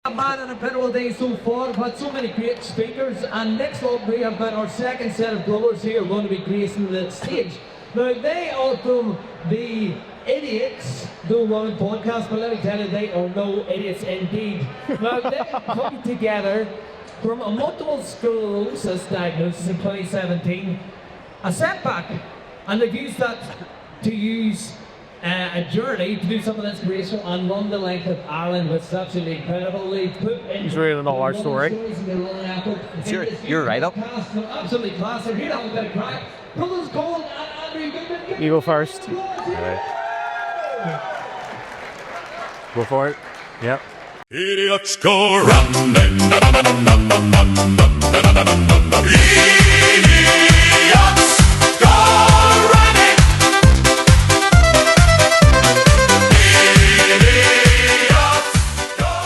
A man and a incredible day so far. We've had so many great speakers, and next up we have got our second set of brothers here going to be gracing the stage. Now they are from the Idiots No Running podcast, but let me tell you, they are no idiots indeed. Now they come together from a multiple sclerosis diagnosis in 2017, a setback, and they've used that to use a journey to do something inspirational and run the length of Ireland, which is absolutely incredible. He's reading all our story. You're right up. Absolutely class. They're here to have a bit of crack. Brothers Colin and Andrew. You go first. All right. Go for it. Yep. Idiots go running. Idiots go running.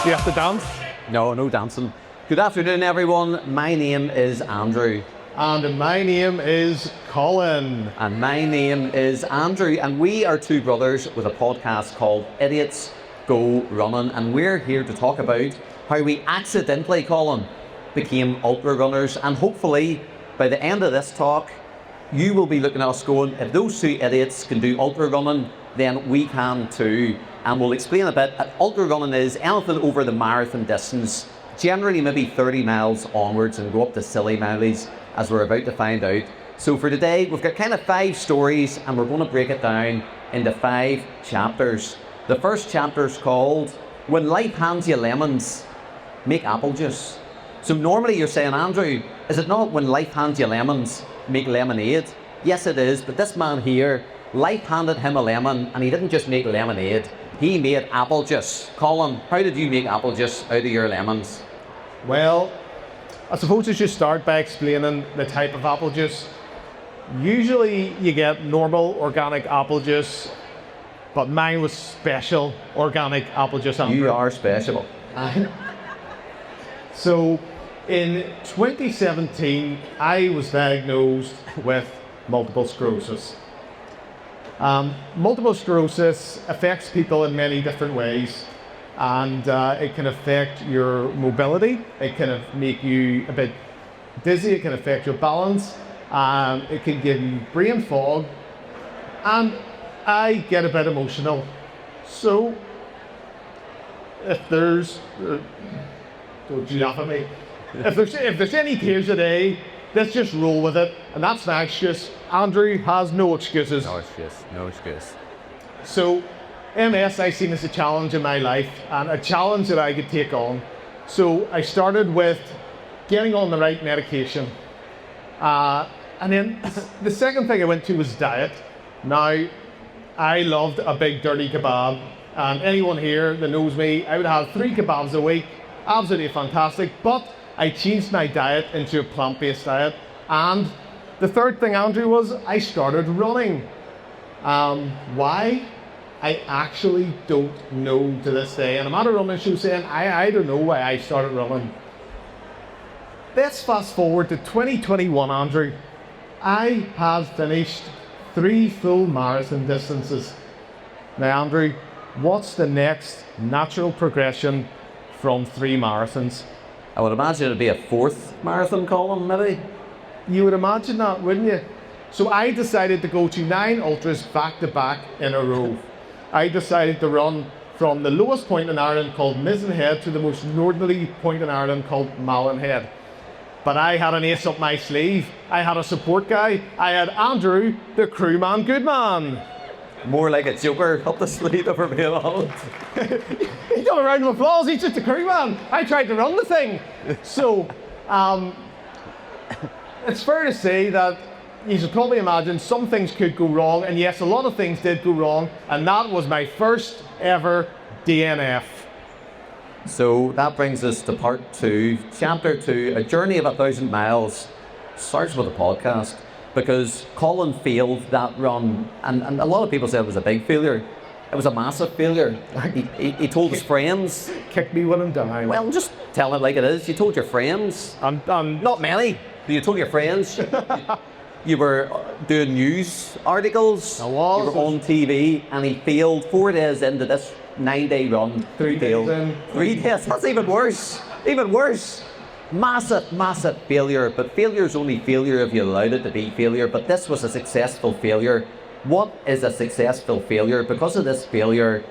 Do you have to dance? No dancing. Good afternoon, everyone. My name is Andrew. And my name is Colin. And my name is Andrew. And we are two brothers with a podcast called Idiots Go Running. And we're here to talk about how we accidentally, Colin, became ultra runners. And hopefully, by the end of this talk, you will be looking at us going, if those two idiots can do ultra running, then we can too. And we'll explain a bit. Ultra running is anything over the marathon distance, generally maybe 30 miles onwards, and go up to silly mileage, as we're about to find out. So for today, we've got kind of 5 stories, and we're going to break it down into 5 chapters. The first chapter is called When Life Hands You Lemons, Make Apple Juice. So normally you're saying, Andrew, is it not when life hands you lemons, make lemonade? Yes, it is, but this man here, life handed him a lemon, and he didn't just make lemonade, he made apple juice. Colin, how did you make apple juice out of your lemons? Well, I suppose I should start by explaining the type of apple juice. Usually you get normal organic apple juice, but mine was special organic apple juice. You are special. So in 2017, I was diagnosed with multiple sclerosis. Multiple sclerosis affects people in many different ways, and it can affect your mobility, it can make you a bit dizzy, it can affect your balance, it can give you brain fog, and I get a bit emotional. So if there's don't you laugh at me. If there's any tears today, let's just roll with it, and that's an excuse. Andrew has no excuses. No excuse. So MS I seen as a challenge in my life, and a challenge that I could take on. So I started with getting on the right medication. And then the second thing I went to was diet. Now, I loved a big dirty kebab, and anyone here that knows me, I would have 3 kebabs a week, absolutely fantastic, but I changed my diet into a plant-based diet. And the third thing, Andrew, was I started running. Why? I actually don't know to this day, and I'm at a running show saying I don't know why I started running. Let's fast forward to 2021, Andrew. I have finished 3 full marathon distances. Now, Andrew, what's the next natural progression from 3 marathons? I would imagine it'd be a 4th marathon, Colin, maybe? You would imagine that, wouldn't you? So I decided to go to 9 ultras back to back in a row. I decided to run from the lowest point in Ireland called Mizenhead to the most northerly point in Ireland called Mallinhead. But I had an ace up my sleeve. I had a support guy. I had Andrew, the crewman Goodman. More like a joker up the sleeve, if we're being honest. He got a round of applause, he's just a crewman. I tried to run the thing. So, it's fair to say that you should probably imagine some things could go wrong, and yes, a lot of things did go wrong, and that was my first ever DNF. So that brings us to part 2, chapter 2, a journey of 1,000 miles. Starts with a podcast, because Colin failed that run, and a lot of people said it was a big failure. It was a massive failure. He told his friends. Kick me when I'm down. Well, just tell it like it is. You told your friends. Not many, but you told your friends. You were doing news articles. I was. You were on TV, and he failed 4 days into this 9-day run, 3 days in. 3 days, that's even worse. Even worse. Massive failure, but failure is only failure if you allowed it to be failure, but this was a successful failure. What is a successful failure? Because of this failure,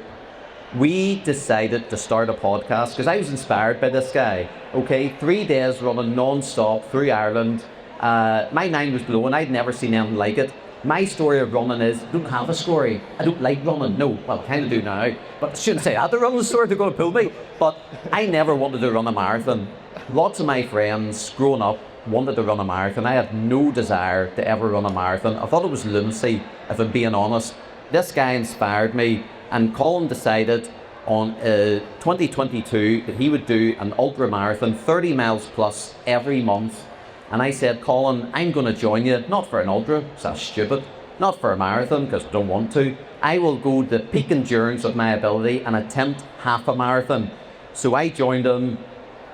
we decided to start a podcast because I was inspired by this guy. Okay, 3 days running non-stop through Ireland. My mind was blown. I'd never seen anything like it. My story of running is, I don't have a story. I don't like running. No, well, I kind of do now. But I shouldn't say I had to run the story, they're going to pull me. But I never wanted to run a marathon. Lots of my friends growing up wanted to run a marathon. I had no desire to ever run a marathon. I thought it was lunacy, if I'm being honest. This guy inspired me, and Colin decided on 2022 that he would do an ultra marathon, 30 miles plus every month. And I said, Colin, I'm going to join you, not for an ultra, that's stupid, not for a marathon, because I don't want to. I will go the peak endurance of my ability and attempt half a marathon. So I joined him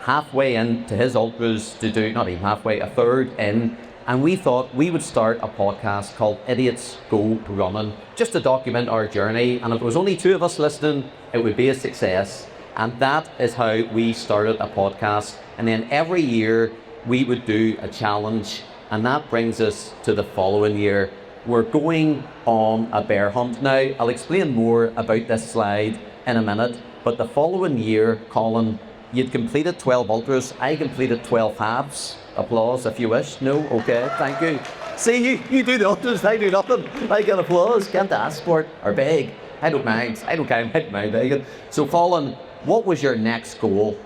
halfway into his ultras to do, not even halfway, a third in, and we thought we would start a podcast called Idiots Go Running, just to document our journey, and if there was only 2 of us listening, it would be a success. And that is how we started a podcast, and then every year we would do a challenge, and that brings us to the following year. We're going on a bear hunt now. I'll explain more about this slide in a minute, but the following year, Colin, you'd completed 12 ultras, I completed 12 halves. Applause if you wish. No? Okay, thank you. See, you do the ultras, I do nothing. I get applause, can't ask for it, or beg. I don't mind, I don't mind begging. So Colin, what was your next goal?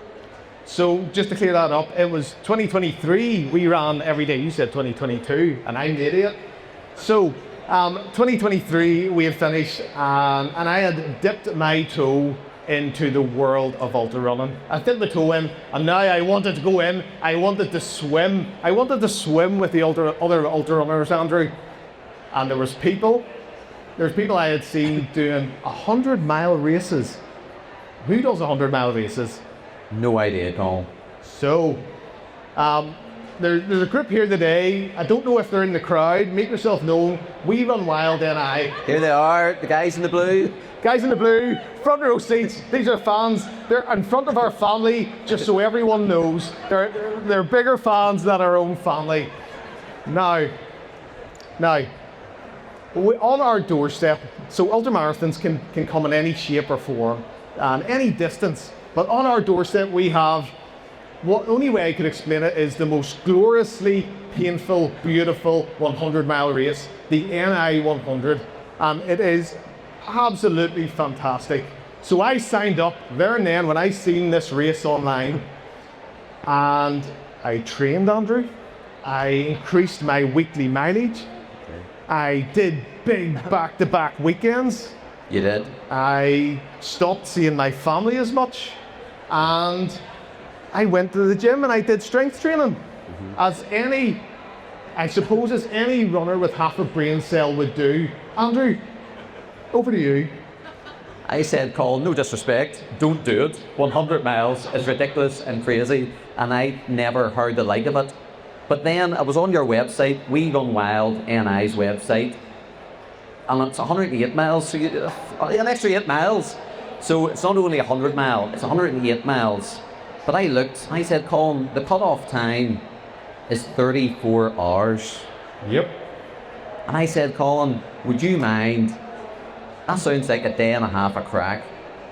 So just to clear that up, it was 2023, we ran every day. You said 2022, and I'm the idiot. So 2023, we had finished, and I had dipped my toe into the world of ultra running. I dipped my toe in, and now I wanted to go in. I wanted to swim. I wanted to swim with the other ultra runners, Andrew. And there's people I had seen doing 100-mile races. Who does 100-mile races? No idea at all. So, there's a group here today. I don't know if they're in the crowd. Make yourself known. We Run Wild NI. Here they are, the guys in the blue. Guys in the blue, front row seats. These are fans. They're in front of our family, just so everyone knows. They're bigger fans than our own family. Now, on our doorstep, so ultramarathons can come in any shape or form and any distance. But on our doorstep we have, what only way I could explain it is the most gloriously painful, beautiful 100-mile race, the NI 100. It is absolutely fantastic. So I signed up there and then when I seen this race online, and I trained, Andrew. I increased my weekly mileage. I did big back-to-back weekends. You did? I stopped seeing my family as much, and I went to the gym and I did strength training. As any runner with half a brain cell would do. Andrew, over to you. I said, Colin, no disrespect, don't do it. 100 miles is ridiculous and crazy, and I never heard the like of it. But then I was on your website, We Run Wild NI's website, and it's 108 miles, so an extra 8 miles. So it's not only 100 miles, it's 108 miles. But I looked, I said, Colin, the cut-off time is 34 hours. Yep. And I said, Colin, would you mind? That sounds like a day and a half of crack.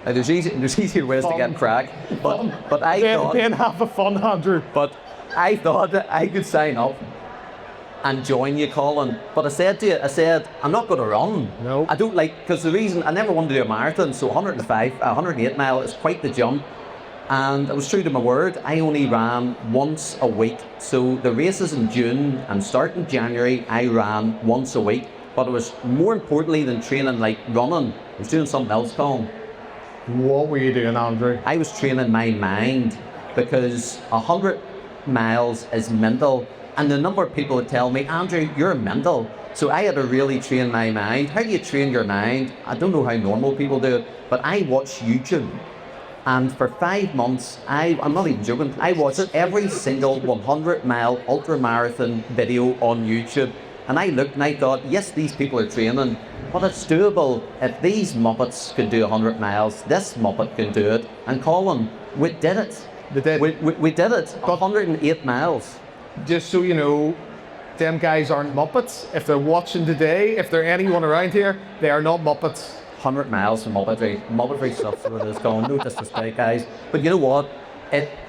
Now, there's easier ways to get crack, but I thought... Day and a half of fun, Andrew. But I thought that I could sign up and join you, Colin. But I said to you, I'm not going to run. No. I don't like, because the reason, I never wanted to do a marathon, so 108 mile is quite the jump. And I was true to my word, I only ran once a week. So the races in June and start in January, I ran once a week. But it was more importantly than training like running, I was doing something else, Colin. What were you doing, Andrew? I was training my mind, because 100 miles is mental. And the number of people that tell me, Andrew, you're mental. So I had to really train my mind. How do you train your mind? I don't know how normal people do it, but I watch YouTube. And for 5 months, I'm not even joking, I watched every single 100-mile ultra-marathon video on YouTube. And I looked and I thought, yes, these people are training, but it's doable. If these Muppets could do 100 miles, this Muppet can do it. And Colin, we did it. They did. We did it. 108 miles. Just so you know, them guys aren't Muppets. If they're watching today, if they're anyone around here, they are not Muppets. 100 miles from Muppetry stuff, so it is going. No disrespect, guys. But you know what?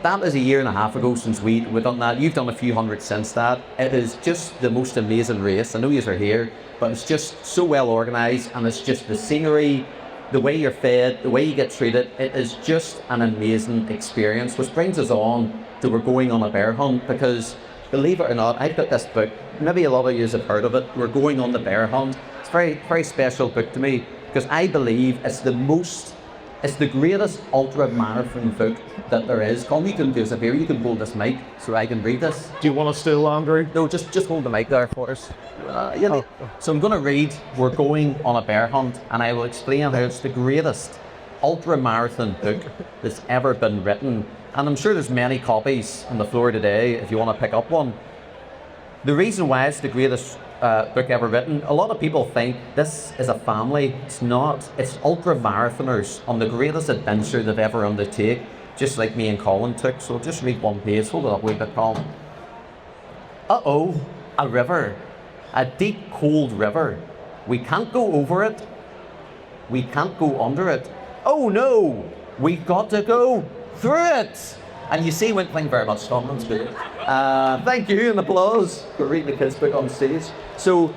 That is a year and a half ago since we've done that. You've done a few hundred since that. It is just the most amazing race. I know you are here, but it's just so well organised, and it's just the scenery, the way you're fed, the way you get treated. It is just an amazing experience, which brings us on to we're going on a bear hunt, because believe it or not, I've got this book. Maybe a lot of you have heard of it. We're going on the bear hunt. It's a very, very special book to me, because I believe it's the greatest ultra marathon book that there is. Colin, you can do us a favour, you can hold this mic so I can read this. Do you want to still, Andrew? No, just hold the mic there for us. So I'm going to read, we're going on a bear hunt, and I will explain how it's the greatest ultra marathon book that's ever been written. And I'm sure there's many copies on the floor today if you want to pick up one. The reason why it's the greatest book ever written, a lot of people think this is a family. It's not. It's ultra marathoners on the greatest adventure they've ever undertake, just like me and Colin took. So just read one page. Hold it up a wee bit, Colin. Uh-oh, a river. A deep, cold river. We can't go over it. We can't go under it. Oh no, we've got to go through it. And you see, thank you very much, Tom. That's good. Thank you, and applause for reading the kids' book on stage. So,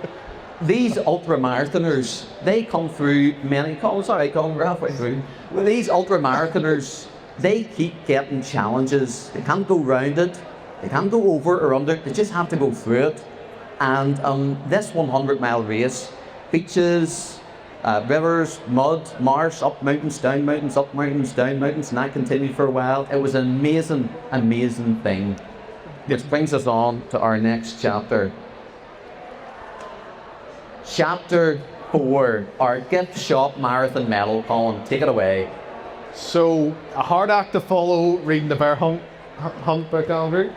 these ultra marathoners, they come through many. Sorry, Colin, we're halfway through. Well, these ultra marathoners, they keep getting challenges. They can't go round it. They can't go over or under it. They just have to go through it. And this 100-mile race features rivers, mud, marsh, up mountains, down mountains, up mountains, down mountains, and that continued for a while. It was an amazing, amazing thing. Which brings us on to our next chapter. Chapter 4, our gift shop marathon medal. Colin, take it away. So, a hard act to follow reading the bear hunt book, Andrew.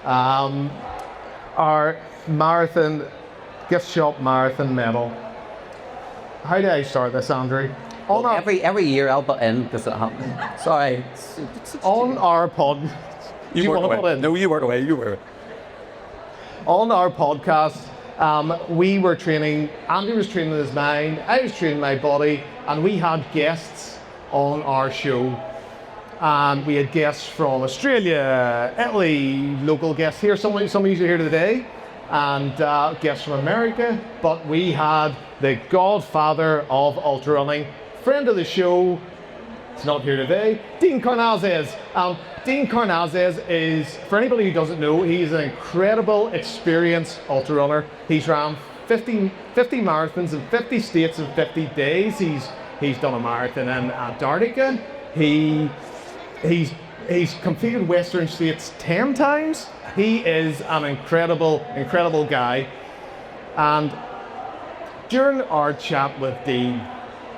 Our marathon, gift shop marathon medal. How do I start this, Andrew? Well, every year I'll put in because it happens. Sorry. On our pod. You want to away. put in? No, you work away. You work. On our podcast, we were training. Andy was training his mind. I was training my body, and we had guests on our show. And we had guests from Australia, Italy, local guests here. Some of you are here today, and guests from America. But we had the godfather of ultra running, friend of the show, he's not here today, Dean Carnazes. Dean Carnazes is, for anybody who doesn't know, he's an incredible experienced ultra runner. He's ran 50 marathons in 50 states in 50 days. He's done a marathon in Antarctica. He's completed Western States 10 times. He is an incredible guy. And during our chat with Dean,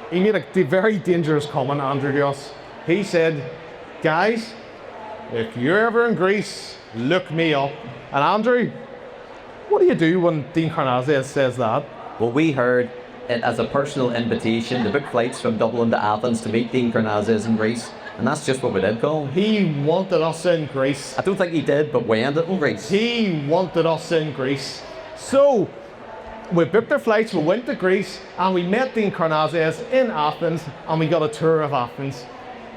he made a very dangerous comment, Andrew, to us. He said, guys, if you're ever in Greece, look me up. And Andrew, what do you do when Dean Carnazes says that? Well, we heard it as a personal invitation to book flights from Dublin to Athens to meet Dean Carnazes in Greece. And that's just what we did, Colin. He wanted us in Greece. I don't think he did, but we ended in Greece. He wanted us in Greece. So, we booked our flights, we went to Greece, and we met Dean Carnazes in Athens, and we got a tour of Athens.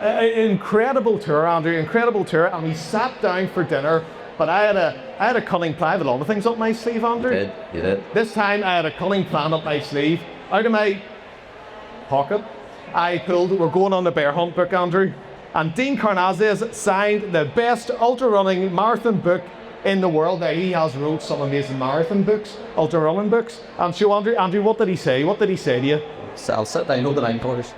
Incredible tour, Andrew, incredible tour, and we sat down for dinner, but I had a cunning plan. I had a lot of things up my sleeve, Andrew. You did. This time I had a cunning plan up my sleeve. Out of my pocket, I pulled, we're going on the bear hunt book, Andrew, and Dean Carnazes signed the best ultra running marathon book in the world. Now, he has wrote some amazing marathon books, ultra running books. And so, Andrew, what did he say? What did he say to you? So I'll sit down, hold the 9 quarters.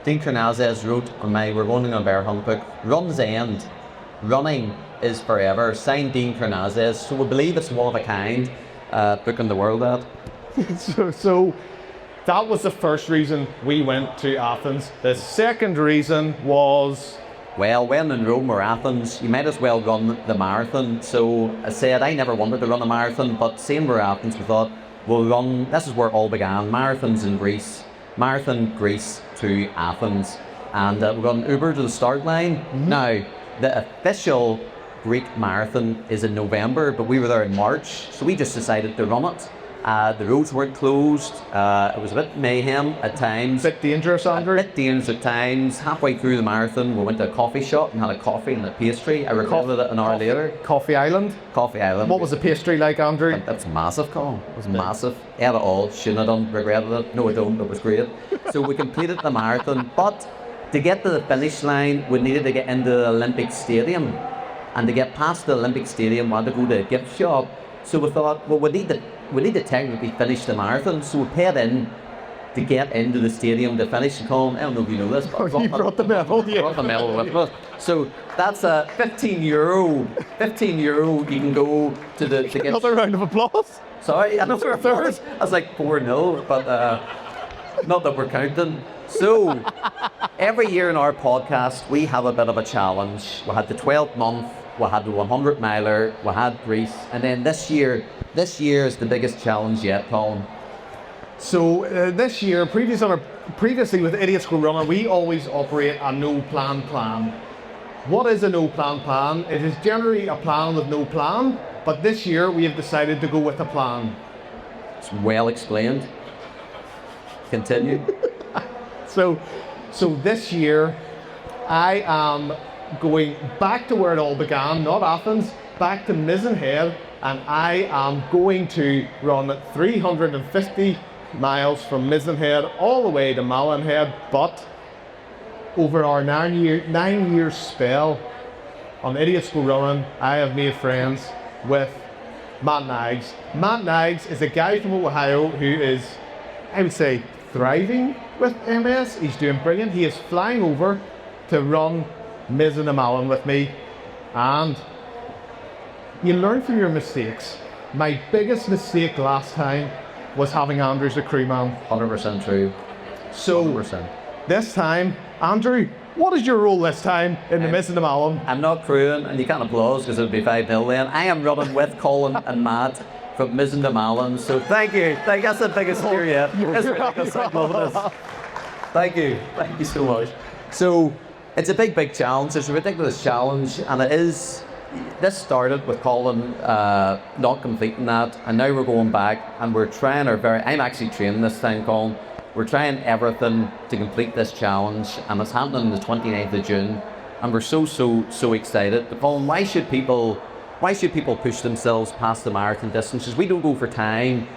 Dean Carnazes wrote on my We're Going on a Bear Hunt book, Run's End, running is forever, signed Dean Carnazes. So we believe it's one of a kind book in the world, that. So that was the first reason we went to Athens. The second reason was, well, when in Rome or Athens, you might as well run the marathon. So I said I never wanted to run a marathon, but seeing we're Athens, we thought, we'll run, this is where it all began, marathons in Greece, marathon Greece to Athens. And we're going Uber to the start line. Now, the official Greek marathon is in November, but we were there in March, so we just decided to run it. The roads weren't closed, it was a bit mayhem at times. Bit dangerous, Andrew. A bit dangerous at times. Halfway through the marathon, we went to a coffee shop and had a coffee and a pastry. I regretted it an hour later. Coffee Island. Coffee Island. What was the pastry like, Andrew? That's massive, Colin. It was massive. Ate it all. Shouldn't have done. Regretted it. No, I don't. It was great. So we completed the marathon, but to get to the finish line, we needed to get into the Olympic Stadium. And to get past the Olympic Stadium, we had to go to a gift shop. So we thought, well, we need to technically finish the marathon. So we paid in to get into the stadium to finish. And Colin, I don't know if you know this, but You brought the medal, yeah. brought the medal with us. So that's a €15. €15, you can go to the to get. Another round of applause. Sorry, another third. I was like 4-0, but not that we're counting. So every year in our podcast, we have a bit of a challenge. We had the 12-month, we had the 100-miler, we had Greece, and then this year is the biggest challenge yet, Colin. So this year, previously with Idiots Go Running, we always operate a no plan plan. What is a no plan plan? It is generally a plan with no plan, but this year we have decided to go with a plan. It's well explained. Continue. So this year, I am going back to where it all began, not Athens, back to Mizzen Head, and I am going to run 350 miles from Mizzen Head all the way to Malin Head, but over our 9-year spell on Idiots Go Running, I have made friends with Matt Niggs. Matt Niggs is a guy from Ohio who is, I would say, thriving with MS. He's doing brilliant. He is flying over to run Mizzen and Malin with me, and you learn from your mistakes. My biggest mistake last time was having Andrew as a crewman. 100% true. So 100%. this time, Andrew, what is your role this time in the Mizzen and Malin? I'm not crewing, and you can't applause because it would be 5-0 then. I am running with Colin and Matt from Mizzen to Malin. So thank you. That's the biggest cheer yet. It's ridiculous. I love this. Thank you so much. So it's a big challenge. It's a ridiculous challenge, and it is. This started with Colin not completing that, and now we're going back and we're trying our very. I'm actually training this time, Colin. We're trying everything to complete this challenge, and it's happening on the 29th of June, and we're so excited. But Colin, why should people push themselves past the marathon distances? We don't go for time.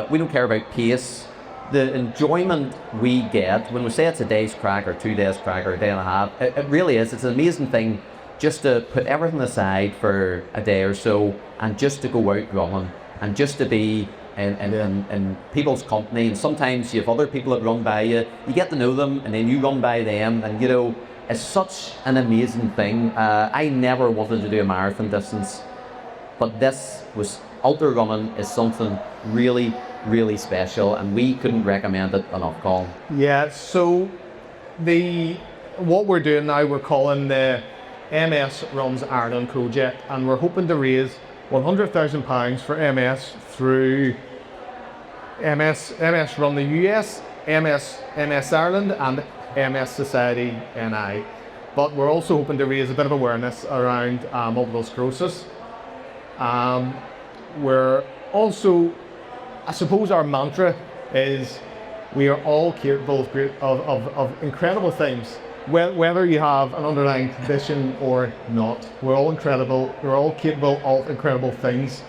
We don't care about pace. The enjoyment we get when we say it's a day's crack or 2 days crack or a day and a half, it really is. It's an amazing thing just to put everything aside for a day or so and just to go out running and just to be in people's company. And sometimes you have other people that run by you, you get to know them, and then you run by them, and you know, it's such an amazing thing. I never wanted to do a marathon distance, but this was, ultra running is something really special, and we couldn't recommend it enough, Colin. Yeah, so what we're doing now, we're calling the MS Runs Ireland project, and we're hoping to raise £100,000 for MS through MS Run the US, MS Ireland, and MS Society NI. But we're also hoping to raise a bit of awareness around multiple sclerosis. We're also, I suppose our mantra is we are all capable of incredible things. Whether you have an underlying condition or not, we're all incredible. We're all capable of incredible things.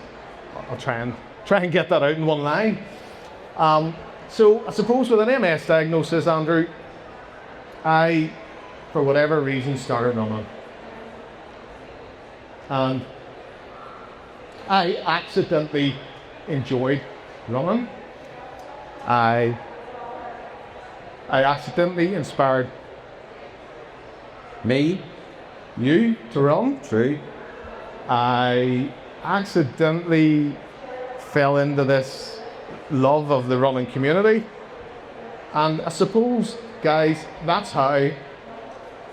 I'll try and get that out in one line. So I suppose with an MS diagnosis, Andrew, I, for whatever reason, started running, and I accidentally enjoyed running. I accidentally inspired Me? you to run. True. I accidentally fell into this love of the running community, and I suppose, guys, that's how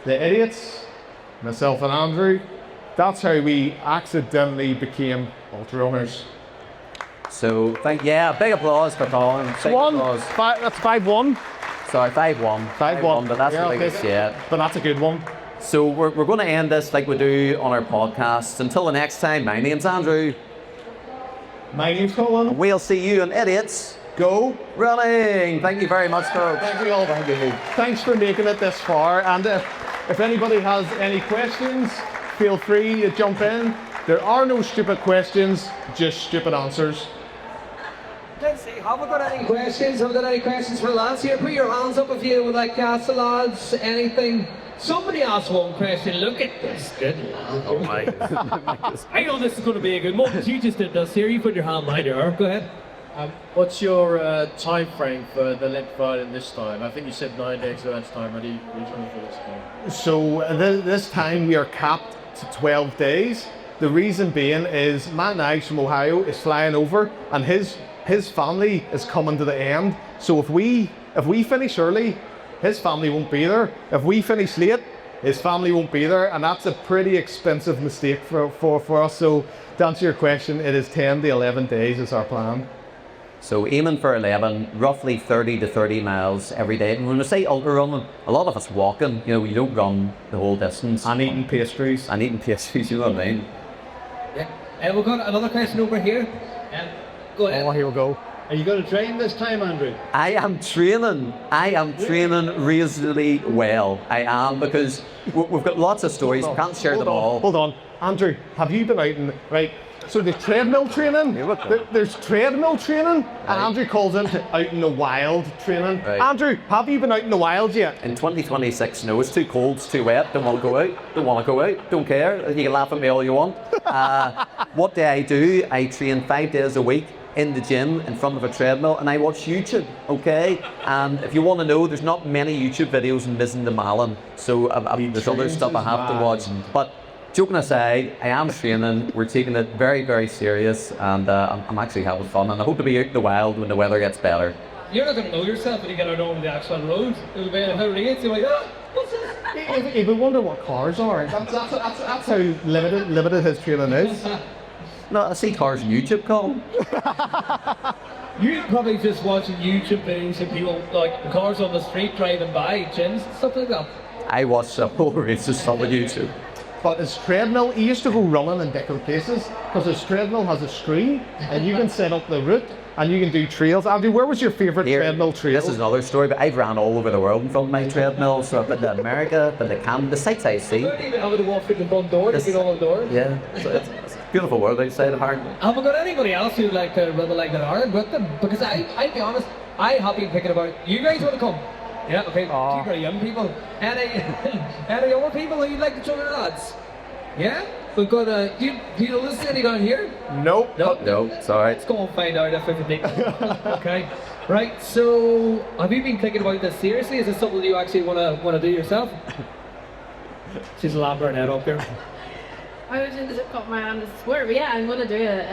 the idiots, myself and Andrew, that's how we accidentally became ultra runners. So, big applause for Colin. Big applause. That's 5-1. Sorry, 5-1. 5-1. But that's Yeah, the biggest okay. yet. But that's a good one. So we're going to end this like we do on our podcasts. Until the next time, my name's Andrew. My name's Colin. We'll see you in Idiots Go Running. Thank you very much, folks. Thank you all. Thank you. Thanks for making it this far. And if anybody has any questions, feel free to jump in. There are no stupid questions, just stupid answers. Let's see, have we got any questions? Have we got any questions for the lads here? Put your hands up if you would like to ask the lads anything. Somebody asked one question. Look at this good lad. Oh my. I know this is going to be a good one. You just did this here. You put your hand behind your arm. Go ahead. What's your time frame for the length riding this time? I think you said 9 days advance time. Are you running for this time? So this time we are capped to 12 days. The reason being is Matt Knives from Ohio is flying over, and his family is coming to the end. So if we finish early, his family won't be there. If we finish late, his family won't be there, and that's a pretty expensive mistake for us. So to answer your question, it is 10 to 11 days is our plan. So aiming for 11, roughly 30 to 30 miles every day. And when we say ultra running, a lot of us walking. You know, you don't run the whole distance. And eating pastries. And eating pastries, you know what I mean? Yeah. We've got another question over here. Go ahead. Oh, here we go. Are you going to train this time, Andrew? I am training reasonably well. I am, because we've got lots of stories. We can't share them all. Hold on. Andrew, have you been out in, right, so there's treadmill training, there's treadmill training, and Andrew calls it out in the wild training. Right. Andrew, have you been out in the wild yet? In 2026, no, it's too cold, it's too wet, don't want to go out, don't care, you can laugh at me all you want. What do? I train 5 days a week in the gym in front of a treadmill, and I watch YouTube, okay? And if you want to know, there's not many YouTube videos in Missing the Malin, so there's other stuff I have to watch. But joking aside, I am training, we're taking it very, very serious, and I'm actually having fun, and I hope to be out in the wild when the weather gets better. You're not going to know yourself when you get out on the actual road. It'll be a race. You're like, oh, what's this? If we wonder what cars are, that's how limited his training is. No, I see cars on YouTube, Colin. You're probably just watching YouTube videos of people, like cars on the street driving by, gyms, stuff like that. I watch a whole range of stuff on YouTube. But his treadmill, he used to go running in different places, because his treadmill has a screen, and you can set up the route, and you can do trails. Andrew, where was your favourite treadmill trail? This is another story, but I've ran all over the world in front of my treadmill. So I've been to America, been to Canada, the sights I see. You don't even have to walk through the front door to get all the doors. Yeah, so it's a beautiful world outside of Harden. Have we got anybody else who'd like to run like that Ireland with them? Because I'll be honest, I have been thinking about, you guys want to come? Yeah, okay, two very young people. Any younger people who you'd like to join the lads? Yeah? We've got do you know this city down here? Nope. No, it's alright. Let's go and find out if we can make it. Okay. Right, so have you been thinking about this seriously? Is this something you actually wanna do yourself? She's laboring head up here. I was just got my hand to swear, but yeah, I'm gonna do it.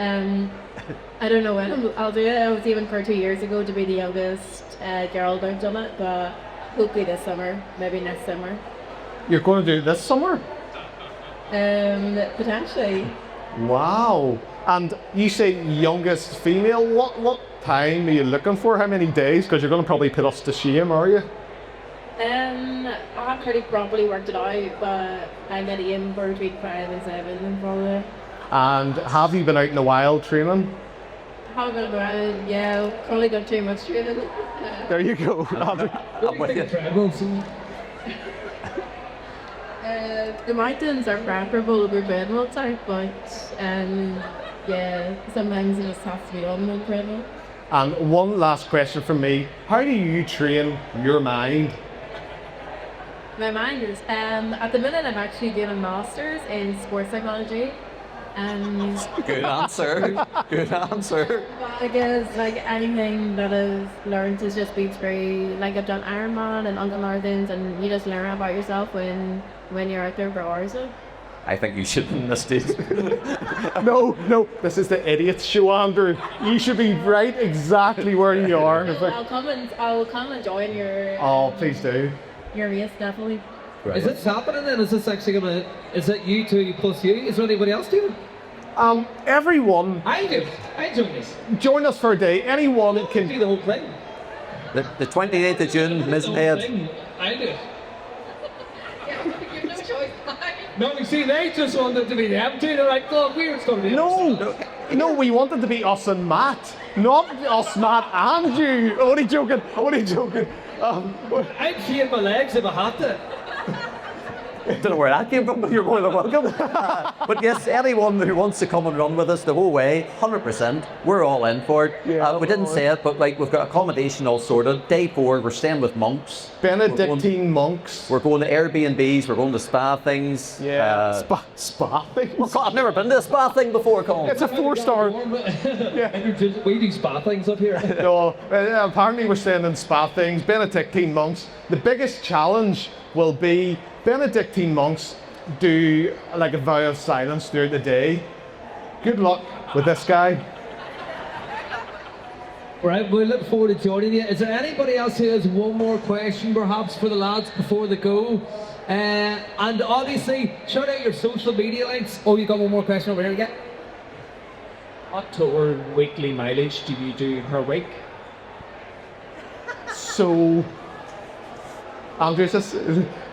I don't know when I'll do it. I was aiming for 2 years ago to be the youngest girl to have done it, but hopefully this summer, maybe next summer. You're going to do it this summer? Potentially. Wow. And you say youngest female. What time are you looking for? How many days? Because you're going to probably put us to shame, are you? I haven't really properly worked it out, but I'm at aim for between 5 and 7 probably. And have you been out in the wild training? Haven't been around, yeah, probably done too much training. There you go. The mountains are preferable over treadmill type, but yeah, sometimes you just have to be on the treadmill. And one last question from me. How do you train your mind? My mind is, at the minute I'm actually doing a master's in sports psychology. Good answer. Good answer. I guess like anything that I've learned has just been through, like I've done Ironman and other things, and you just learn about yourself when you're out there for hours. I think you should be in this stage. No, this is the Idiots Show, Andrew. You should be right exactly where you are. I'll come and join your. Oh, please do. Your race, definitely. Right. Is this happening then? Is this actually is it you two plus you? Is there anybody else doing it? Everyone, I do this. join us for a day. Anyone Do can. the whole thing. The 28th of June, The Miss whole Head. thing. I do it. You've no choice. No, you see, they just wanted to be them two. They're like, oh, we're just going to be No, we wanted to be us and Matt, not us, Matt, and you. Only joking. I'd shave my legs if I had to. Don't know where that came from, but you're more than welcome. But yes, anyone who wants to come and run with us the whole way, 100%, we're all in for it. Yeah, we didn't say it, but like we've got accommodation all sorted. Day 4, we're staying with monks. Benedictine monks. We're going to Airbnbs, we're going to spa things. Yeah, spa thing. Well, God, I've never been to a spa thing before, Colin. It's a 4-star. We do spa things up here. No, apparently we're staying in spa things. Benedictine monks. The biggest challenge will be Benedictine monks do like a vow of silence throughout the day. Good luck with this guy. Right, we look forward to joining you. Is there anybody else who has one more question perhaps for the lads before they go? And obviously, shout out your social media links. Oh, you got one more question over here, yeah? What tour weekly mileage do you do per week? So, Andrew,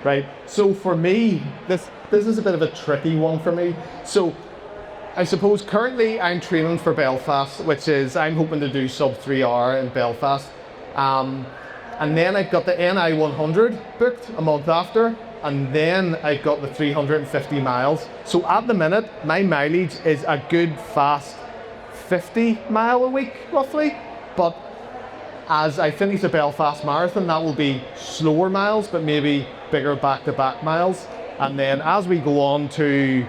right. So for me, this is a bit of a tricky one for me. So, I suppose currently I'm training for Belfast, which is I'm hoping to do sub 3 hour in Belfast, and then I've got the NI 100 booked a month after, and then I've got the 350 miles. So at the minute, my mileage is a good fast 50 mile a week roughly, but as I finish the Belfast Marathon, that will be slower miles, but maybe bigger back-to-back miles. And then as we go on to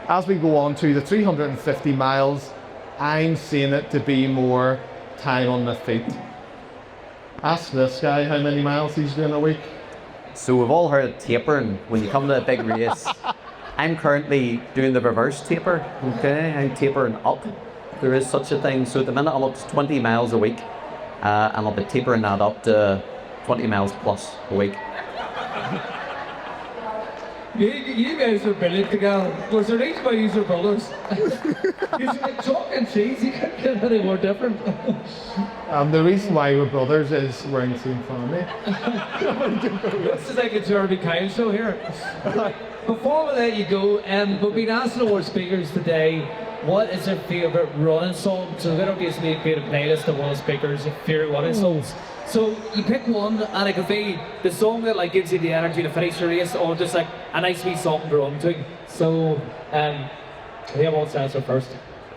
the 350 miles, I'm seeing it to be more time on the feet. Ask this guy how many miles he's doing a week. So we've all heard of tapering when you come to a big race. I'm currently doing the reverse taper, okay? I'm tapering up. There is such a thing. So at the minute I'm up to 20 miles a week, and I'll be tapering that up to 20 miles plus a week. You guys are brilliant together. Was there a reason why you are brothers? You're like chalk and cheese, you can't get any more different. The reason why we're brothers is we're in the same family. This is like a Jeremy Kyle show here. Before we let you go, we've been asking our speakers today, what is their favourite running song? So we're going to basically create a playlist of all the speakers' favourite running songs. So you pick one, and it could be the song that like gives you the energy to finish the race, or just like a nice wee song to run to. So, who wants to answer first?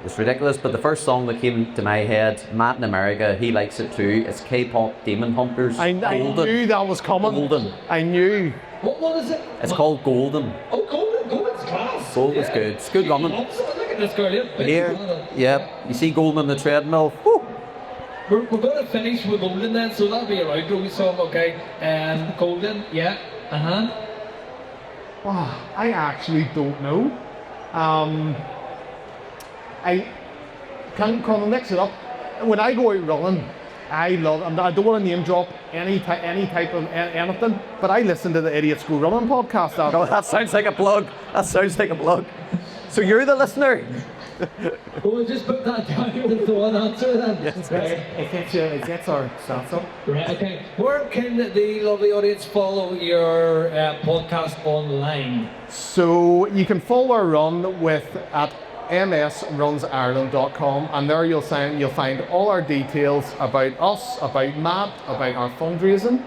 It's ridiculous, but the first song that came to my head, Matt in America, he likes it too. It's K-pop Demon Hunters. I knew that was coming. Golden. I knew. What is it? It's called Golden. Oh, Golden's class. Golden's good. It's good running. Look at this girl here. Here, yep. You see Golden on the treadmill. Woo. We're going to finish with Golden then, so that'll be a outro song, okay? Golden, yeah. Wow, I actually don't know. I can't mix it up. When I go out running, I don't want to name drop any type of anything, but I listen to the Idiots Go Running podcast. Oh, that sounds like a plug. So you're the listener. We'll just put that down here with the one answer then. Yes. It gets our stats up. Right, okay. Where can the lovely audience follow your podcast online? So you can follow our run at msrunsireland.com, and there you'll find all our details about us, about Matt, about our fundraising.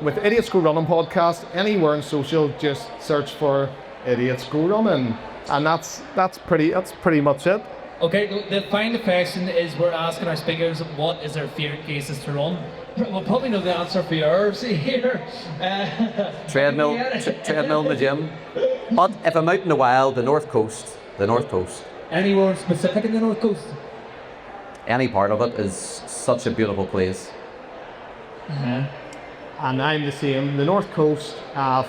With Idiots Go Running podcast, anywhere in social, just search for Idiots Go Running, and that's pretty much it. Okay, the final question is we're asking our speakers what is their favourite places to run. We'll probably know the answer for yours here. Treadmill in the gym. But if I'm out in the wild, the North Coast. Anywhere specific in the North Coast? Any part of it is such a beautiful place. And I'm the same. The North Coast,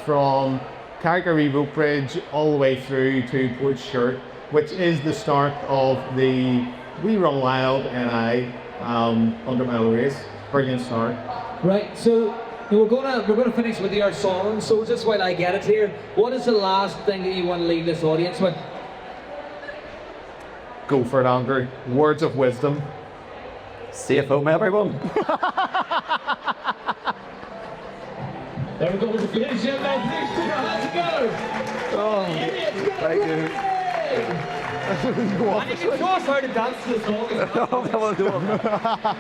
from Carrigaree Rope Bridge all the way through to Port Shirt, which is the start of the We Run Wild NI 100-mile race. Brilliant start. Right, so we're gonna finish with your song. So just while I get it here, what is the last thing that you want to leave this audience with? Go for it, Andrew. Words of wisdom. Safe home, everyone. There we go, ladies and gentlemen. Please put your hands together. Oh, thank you. And you can show us how to dance to the song as well. Oh, come on, come on.